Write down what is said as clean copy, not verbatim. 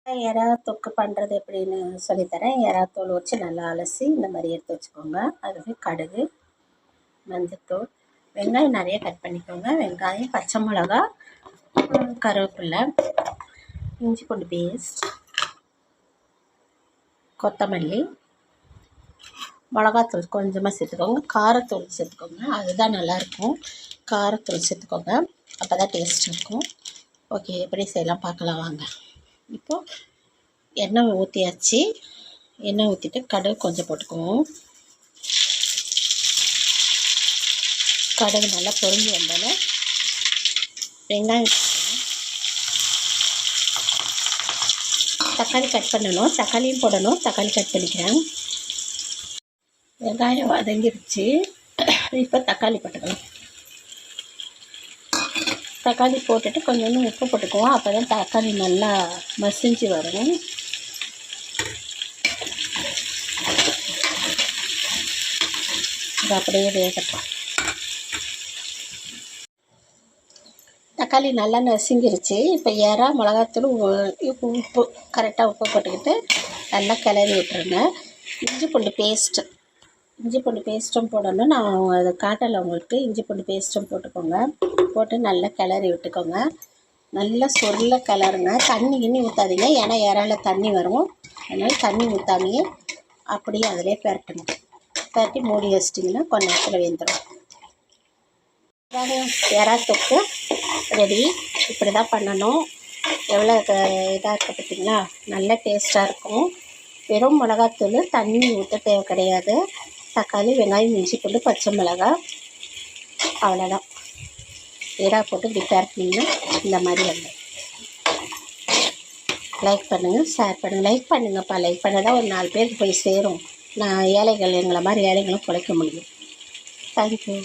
எறா தொக்கு பண்ணுறது எப்படின்னு சொல்லித்தரேன். எறா தோல் வச்சு நல்லா அலசி இந்த மாதிரி எடுத்து வச்சுக்கோங்க. அதுக்கு கடுகு, மஞ்சத்தூள், வெங்காயம் நிறைய கட் பண்ணிக்கோங்க. வெங்காயம், பச்சை மிளகா, கருவேப்பிலை, இஞ்சி பூண்டு பேஸ்ட், கொத்தமல்லி, மிளகாத்தூள் கொஞ்சமாக சேர்த்துக்கோங்க. காரத்தூள் சேர்த்துக்கோங்க, அதுதான் நல்லாயிருக்கும். காரத்தூள் சேர்த்துக்கோங்க, அப்போ தான் டேஸ்ட் இருக்கும். ஓகே, எப்படி செய்யலாம் பார்க்கலாம் வாங்க. இப்போது எண்ணெய் ஊற்றியாச்சு. எண்ணெய் ஊற்றிட்டு கடுகு கொஞ்சம் போட்டுக்குவோம். கடுகு நல்லா பொரிஞ்சு வந்தோடனே வெங்காயம், தக்காளி கட் பண்ணணும். தக்காளியும் போடணும். தக்காளி கட் பண்ணிக்கிறேன். வெங்காயம் வதங்கிருச்சு. இப்போ தக்காளி போட்டுக்கலாம். தக்காளி போட்டுட்டு கொஞ்சம் உப்பு போட்டுக்குவோம். அப்போ தான் தக்காளி நல்லா மசிஞ்சு வரும். இது அப்படியே வேகட்டும். தக்காளி நல்லா நசுங்கிருச்சு. இப்போ எறா, மிளகாத்தூள், உப்பு கரெக்டாக உப்பு போட்டுக்கிட்டு நல்லா கிளறி விட்டுருங்க. இஞ்சி பூண்டு பேஸ்ட்டும் போடணும். நான் அதை காட்டலை உங்களுக்கு. இஞ்சி பூண்டு பேஸ்ட்டும் போட்டுக்கோங்க. போட்டு நல்லா கிளறி விட்டுக்கோங்க. நல்லா சொல்ல கிளறுங்க. தண்ணி ஊற்றாதீங்க, ஏன்னா இறால தண்ணி வரும். அதனால் தண்ணி ஊற்றாமையே அப்படியே அதிலே பரட்டி மூடி வச்சிட்டிங்கன்னா கொஞ்ச நேரத்தில் வெந்துடும். எறா தொக்கு ரெடி. இப்படி தான் பண்ணணும். எவ்வளோ இதாக இருக்குது பார்த்தீங்களா? நல்ல டேஸ்ட்டாக இருக்கும். வெறும் மிளகாத்தூள், தண்ணி ஊற்ற தேவை கிடையாது. தக்காளி, வெங்காயம், இஞ்சி பூண்டு, பச்சை மிளகாய், அவ்வளோதான். எறா போட்டு இப்படி பரட்டினீங்கன்னா இந்த மாதிரி வந்து. லைக் பண்ணுங்கள், ஷேர் பண்ணுங்கள். லைக் பண்ணுங்கப்பா. லைக் பண்ண தான் ஒரு 4 பேருக்கு போய் சேரும். நான் எங்களை மாதிரி ஏழைகளும் பிழைக்க முடியும். தேங்க்யூ.